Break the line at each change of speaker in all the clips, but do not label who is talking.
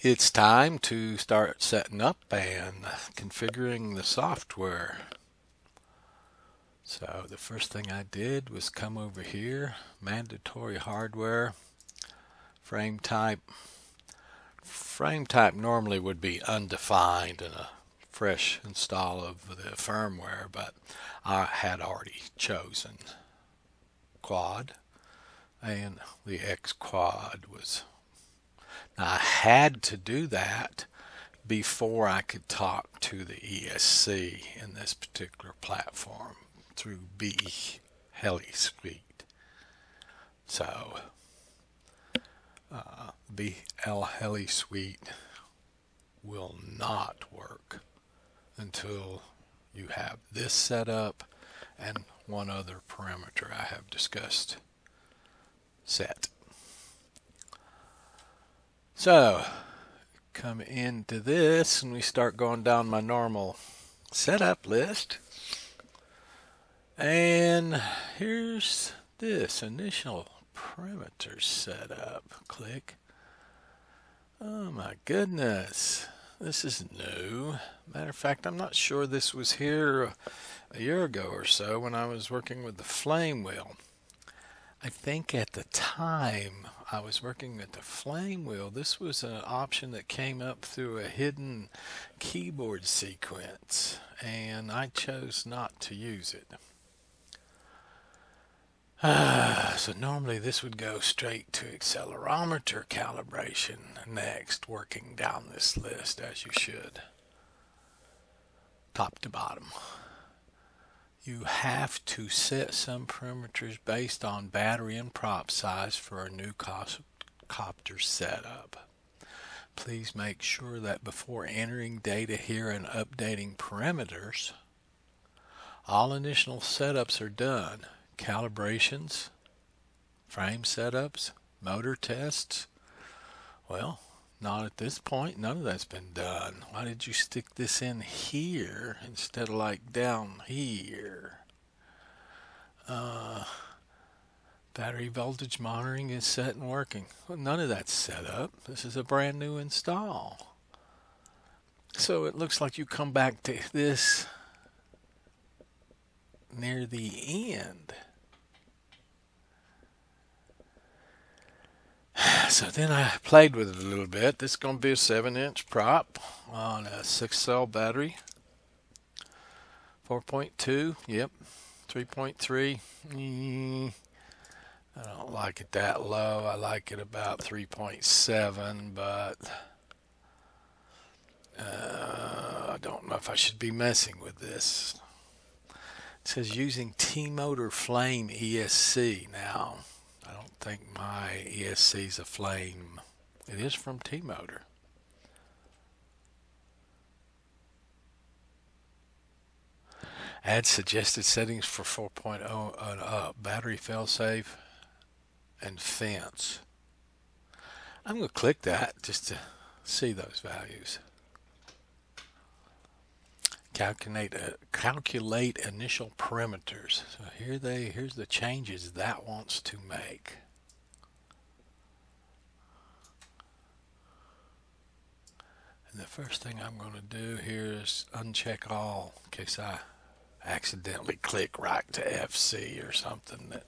It's time to start setting up and configuring the software. So the first thing I did was come over here, mandatory hardware, frame type. Frame type normally would be undefined in a fresh install of the firmware, but I had already chosen quad, and the X quad was. Now I had to do that before I could talk to the ESC in this particular platform through B Heli Suite. So BL Heli Suite will not work until you have this set up and one other parameter I have discussed set. So come into this and we start going down my normal setup list, and here's this initial parameter setup. Click. Oh my goodness, this is new. Matter of fact, I'm not sure this was here a year ago or so when I was working with the flame wheel. I think at the time I was working with the flame wheel, this was an option that came up through a hidden keyboard sequence, and I chose not to use it. So normally this would go straight to accelerometer calibration next, working down this list as you should, top to bottom. You have to set some parameters based on battery and prop size for a new copter setup. Please make sure that before entering data here and updating parameters, all initial setups are done. Calibrations, frame setups, motor tests. Well, not at this point. None of that's been done. Why did you stick this in here instead of like down here? Battery voltage monitoring is set and working. Well, none of that's set up. This is a brand new install. So it looks like you come back to this near the end. So then I played with it a little bit. This is going to be a 7-inch prop on a 6-cell battery. 4.2, yep. 3.3. I don't like it that low. I like it about 3.7, but I don't know if I should be messing with this. It says using T-Motor Flame ESC. Now, I don't think my ESC is a flame. It is from T-Motor. Add suggested settings for 4.0 and up. Battery failsafe and fence. I'm going to click that just to see those values. Calculate initial parameters. So here's the changes that wants to make. And the first thing I'm going to do here is uncheck all in case I accidentally click right to FC or something that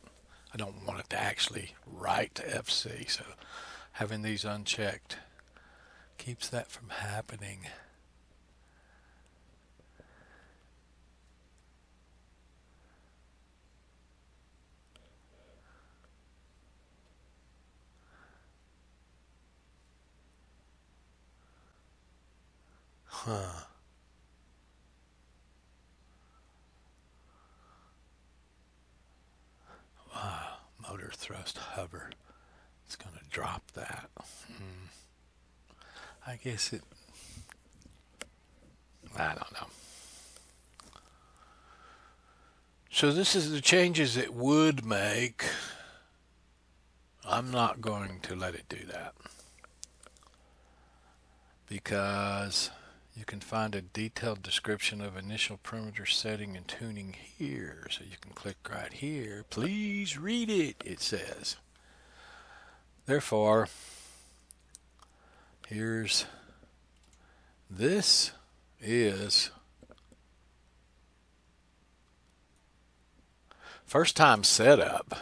I don't want it to actually write to FC. So having these unchecked keeps that from happening. Wow, motor thrust hover. It's going to drop that. I guess I don't know. So this is the changes it would make. I'm not going to let it do that because you can find a detailed description of initial parameter setting and tuning here. So you can click right here. Please read it, it says. Therefore, Here's, this is first time setup,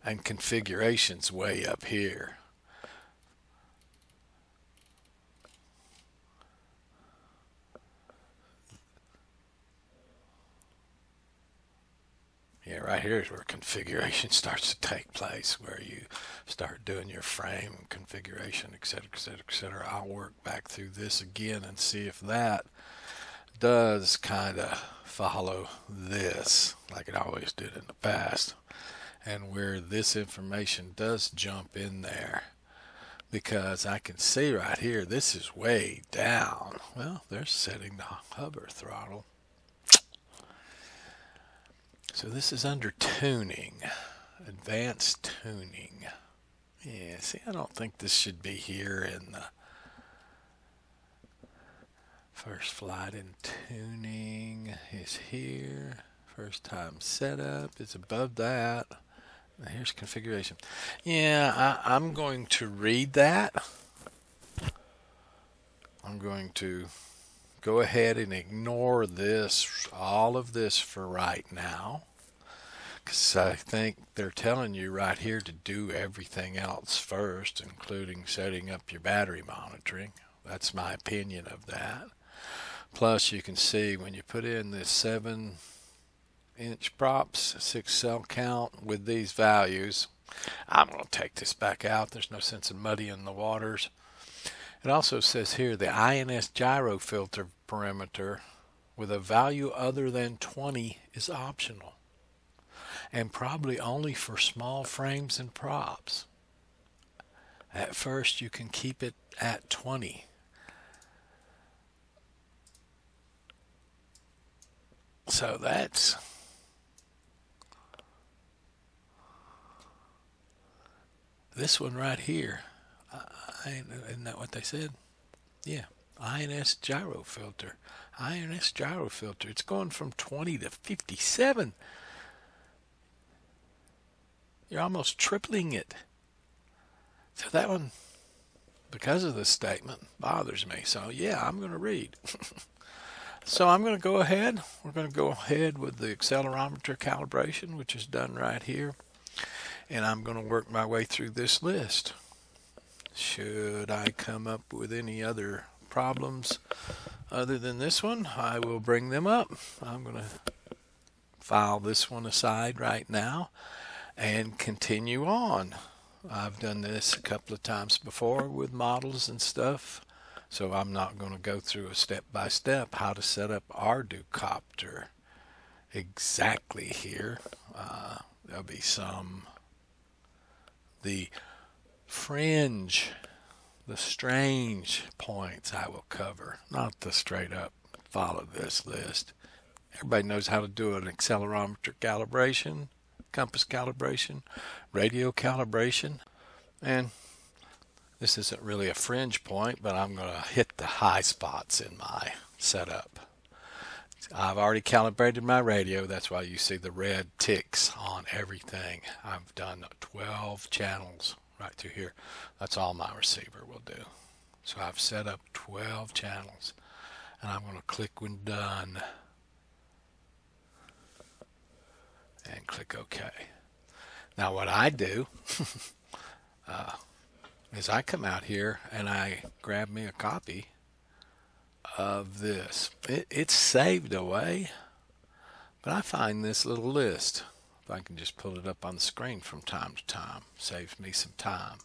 and configuration's way up here. Yeah, right here is where configuration starts to take place, where you start doing your frame configuration, etc., etc., etc. I'll work back through this again and see if that does kind of follow this like it always did in the past, and where this information does jump in there, because I can see right here this is way down. Well, they're setting the hover throttle. So this is under tuning, advanced tuning. Yeah, see, I don't think this should be here in the first flight in tuning is here. First time setup is above that. Here's configuration. Yeah, I'm going to read that. I'm going to go ahead and ignore this, all of this for right now, because I think they're telling you right here to do everything else first, including setting up your battery monitoring. That's my opinion of that. Plus, you can see when you put in this 7-inch props, 6 cell count with these values, I'm going to take this back out. There's no sense in muddying the waters. It also says here the INS gyro filter parameter with a value other than 20 is optional, and probably only for small frames and props. At first you can keep it at 20. So that's this one right here. Isn't that what they said? Yeah, INS gyro filter. INS gyro filter. It's going from 20 to 57. You're almost tripling it. So that one, because of this statement, bothers me. So yeah, I'm going to read. So I'm going to go ahead. We're going to go ahead with the accelerometer calibration, which is done right here. And I'm going to work my way through this list. Should I come up with any other problems other than this one, I will bring them up. I'm going to file this one aside right now and continue on. I've done this a couple of times before with models and stuff, so I'm not going to go through a step-by-step how to set up ArduCopter exactly here. There'll be the fringe, the strange points I will cover, not the straight up follow this list. Everybody knows how to do an accelerometer calibration, compass calibration, radio calibration, and this isn't really a fringe point, but I'm going to hit the high spots in my setup. I've already calibrated my radio. That's why you see the red ticks on everything. I've done 12 channels right through here. That's all my receiver will do. So I've set up 12 channels, and I'm going to click when done and click OK. Now what I do is I come out here and I grab me a copy of this. It's saved away, but I find this little list. If I can just pull it up on the screen from time to time, saves me some time.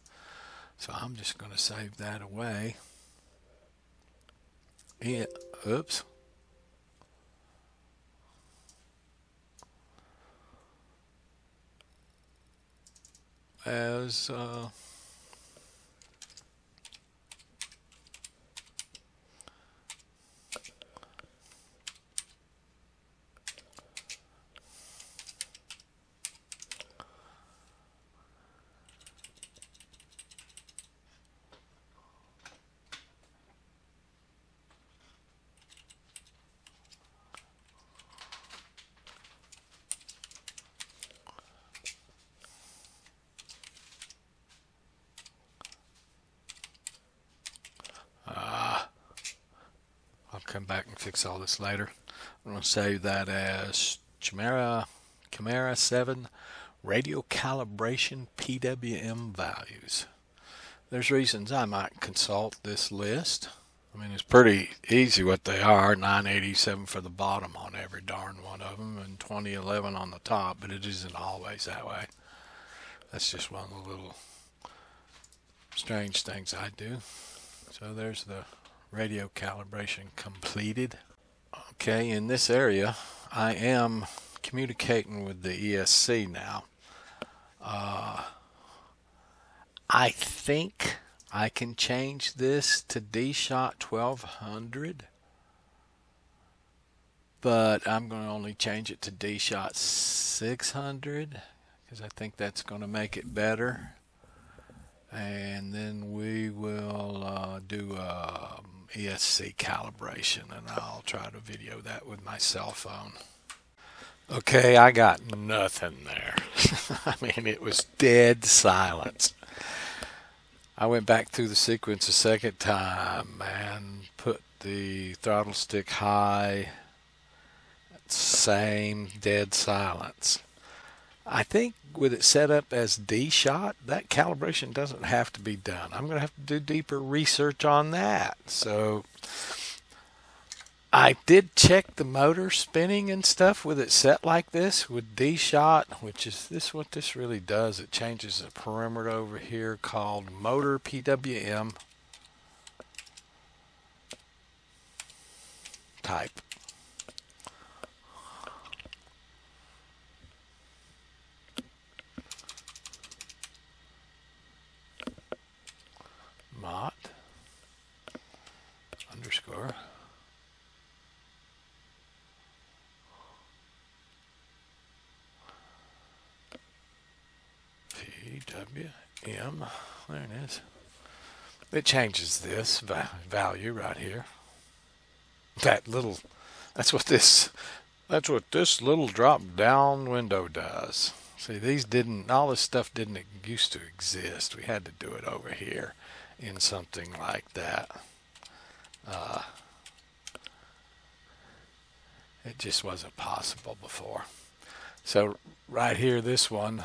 So I'm just going to save that away. Oops. As come back and fix all this later. I'm going to save that as Chimera 7 radio calibration PWM values. There's reasons I might consult this list. I mean, it's pretty easy what they are. 987 for the bottom on every darn one of them, and 2011 on the top, but it isn't always that way. That's just one of the little strange things I do. So there's the radio calibration completed. Okay, in this area, I am communicating with the ESC now. I think I can change this to D-Shot 1200, but I'm going to only change it to D-Shot 600 because I think that's going to make it better. And then we will do ESC calibration, and I'll try to video that with my cell phone. Okay, I got nothing there. I mean, it was dead silence. I went back through the sequence a second time and put the throttle stick high. Same dead silence. I think with it set up as D-Shot, that calibration doesn't have to be done. I'm going to have to do deeper research on that. So I did check the motor spinning and stuff with it set like this with D-Shot, which is what this really does. It changes the parameter over here called motor PWM type. Mot underscore PWM. There it is. It changes this value right here. That's what this little drop down window does. See, all this stuff didn't used to exist. We had to do it over here in something like that. It just wasn't possible before. So right here, this one,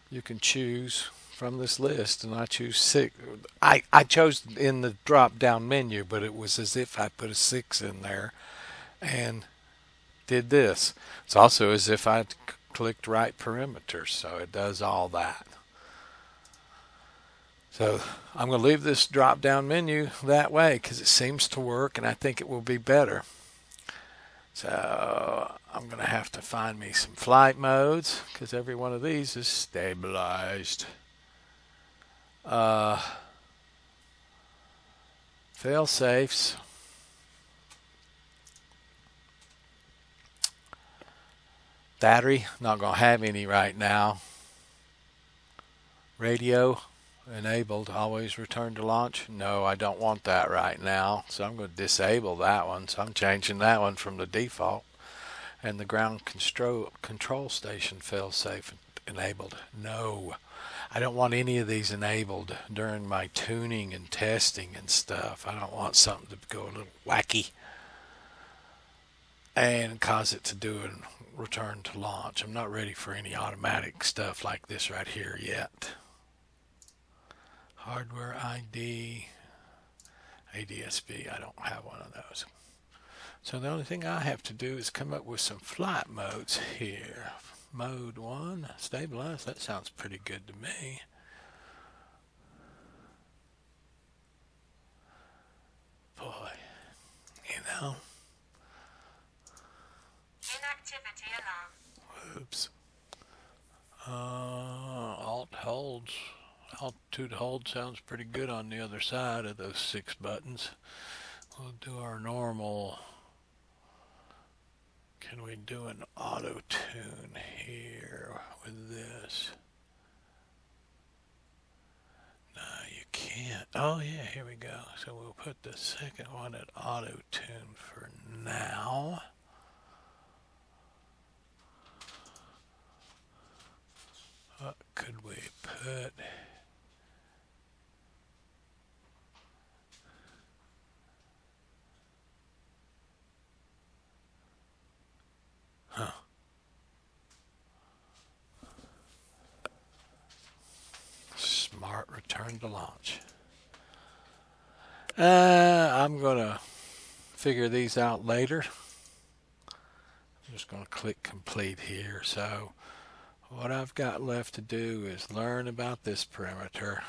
you can choose from this list, and I choose 6. I chose in the drop down menu, but it was as if I put a 6 in there and did this. It's also as if I clicked right parameters, so it does all that. So I'm going to leave this drop down menu that way because it seems to work, and I think it will be better. So I'm going to have to find me some flight modes because every one of these is stabilized. Fail safes. Battery, not going to have any right now. Radio enabled, always return to launch. No, I don't want that right now, so I'm going to disable that one. So I'm changing that one from the default. And the ground control station fail-safe enabled. No, I don't want any of these enabled during my tuning and testing and stuff. I don't want something to go a little wacky and cause it to do a return to launch. I'm not ready for any automatic stuff like this right here yet. Hardware ID, ADSB, I don't have one of those. So the only thing I have to do is come up with some flight modes here. Mode 1, stabilize, that sounds pretty good to me. Boy, you know.
Inactivity alarm.
Oops. Altitude hold sounds pretty good on the other side of those 6 buttons. We'll do our normal. Can we do an auto tune here with this? No, you can't. Oh yeah, here we go. So we'll put the second one at auto tune for now. What could we put? return to launch. I'm going to figure these out later. I'm just going to click complete here. So what I've got left to do is learn about this perimeter,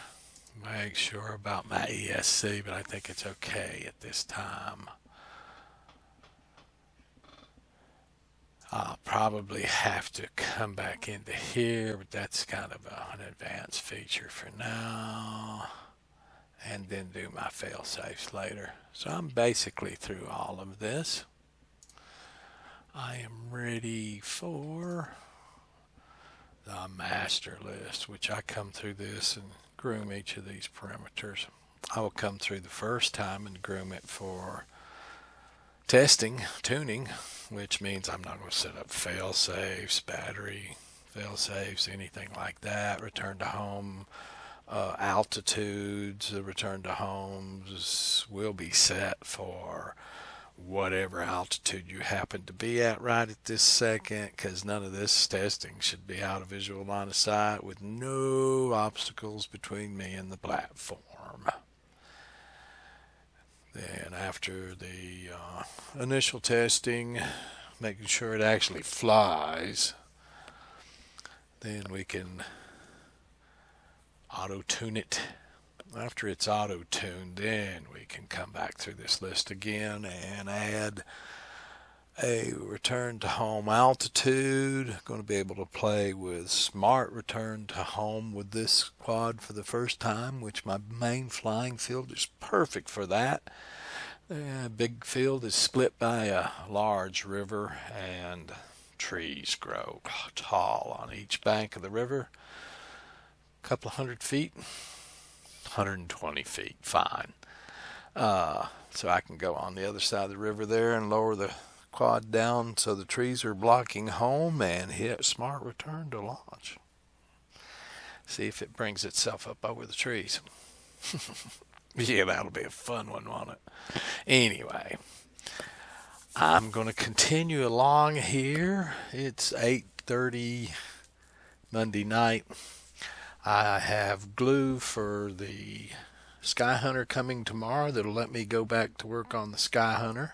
make sure about my ESC, but I think it's okay at this time. I'll probably have to come back into here, but that's kind of an advanced feature for now, and then do my fail-safes later. So I'm basically through all of this. I am ready for the master list, which I come through this and groom each of these parameters. I will come through the first time and groom it for testing, tuning, which means I'm not going to set up fail-safes, battery fail-safes, anything like that. Return to home altitudes, return to homes will be set for whatever altitude you happen to be at right at this second, because none of this testing should be out of visual line of sight with no obstacles between me and the platform. Then after the initial testing, making sure it actually flies, then we can auto-tune it. After it's auto-tuned, then we can come back through this list again and add a return to home altitude. Going to be able to play with smart return to home with this quad for the first time, which my main flying field is perfect for that. The big field is split by a large river, and trees grow tall on each bank of the river. A couple of 100 feet, 120 feet, fine. So I can go on the other side of the river there and lower the quad down so the trees are blocking home and hit smart return to launch. See if it brings itself up over the trees. Yeah, that'll be a fun one, won't it? Anyway, I'm going to continue along here. It's 8:30 Monday night. I have glue for the Skyhunter coming tomorrow that'll let me go back to work on the Skyhunter.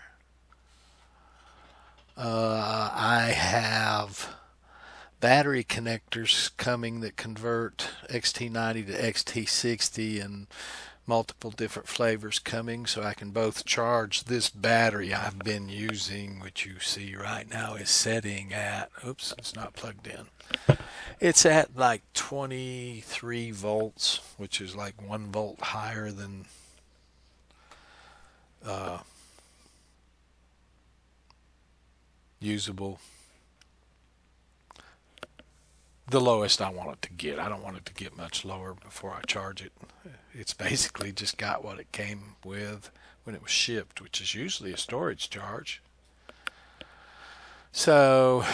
I have battery connectors coming that convert XT90 to XT60 and multiple different flavors coming, so I can both charge this battery I've been using, which you see right now is setting at, oops, it's not plugged in. It's at like 23 volts, which is like 1 volt higher than usable. The lowest I want it to get. I don't want it to get much lower before I charge it. It's basically just got what it came with when it was shipped, which is usually a storage charge. So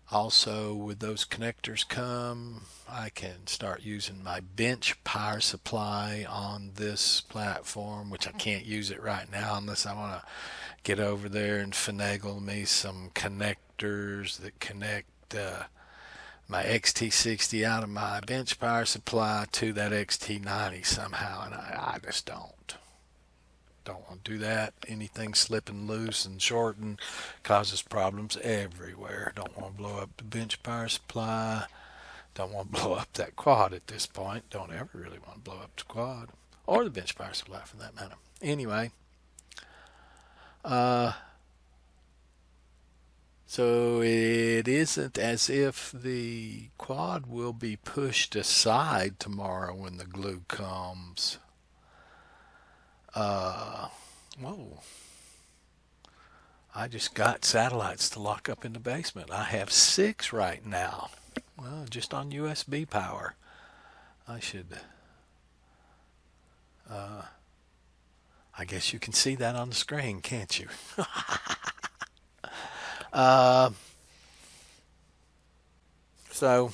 also with those connectors come, I can start using my bench power supply on this platform, which I can't use it right now unless I want to get over there and finagle me some connectors that connect my XT60 out of my bench power supply to that XT90 somehow, and I just don't want to do that. Anything slipping loose and shorting causes problems everywhere. Don't want to blow up the bench power supply. Don't want to blow up that quad at this point. Don't ever really want to blow up the quad or the bench power supply for that matter. Anyway, so it isn't as if the quad will be pushed aside tomorrow when the glue comes. Whoa. I just got satellites to lock up in the basement. I have 6 right now. Well, just on USB power. I should... I guess you can see that on the screen, can't you? So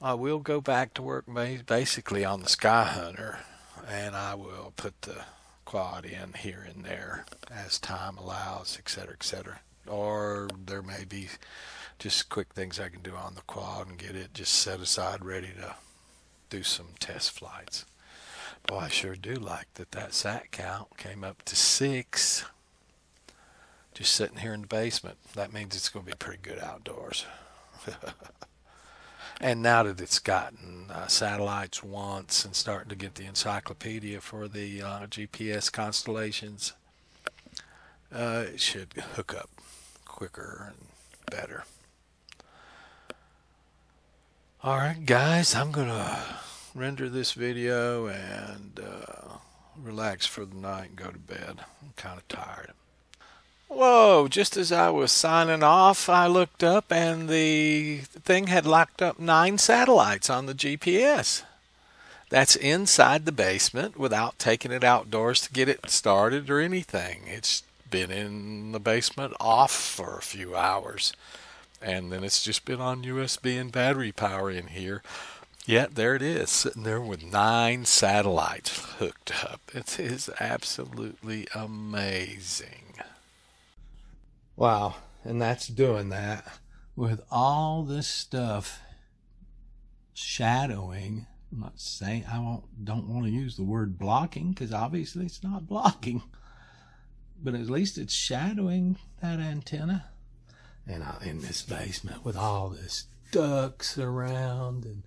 I will go back to work basically on the Skyhunter, and I will put the quad in here and there as time allows, etc., etc. Or there may be Just quick things I can do on the quad and get it just set aside ready to do some test flights. Boy, I sure do like that sat count came up to 6 just sitting here in the basement. That means it's going to be pretty good outdoors. And now that it's gotten satellites once and starting to get the encyclopedia for the GPS constellations, it should hook up quicker and better. Alright guys, I'm going to render this video and relax for the night and go to bed. I'm kind of tired. Whoa, just as I was signing off, I looked up and the thing had locked up 9 satellites on the GPS. That's inside the basement without taking it outdoors to get it started or anything. It's been in the basement off for a few hours. And then it's just been on USB and battery power in here. Yet there it is, sitting there with 9 satellites hooked up. It is absolutely amazing. Wow, and that's doing that with all this stuff shadowing. I'm not saying don't want to use the word blocking, because obviously it's not blocking, but at least it's shadowing that antenna. And in this basement with all this ducts around and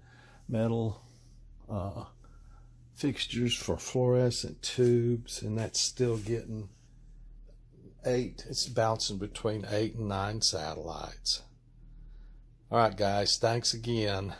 metal fixtures for fluorescent tubes, and that's still getting 8. It's bouncing between 8 and 9 satellites. All right, guys, thanks again.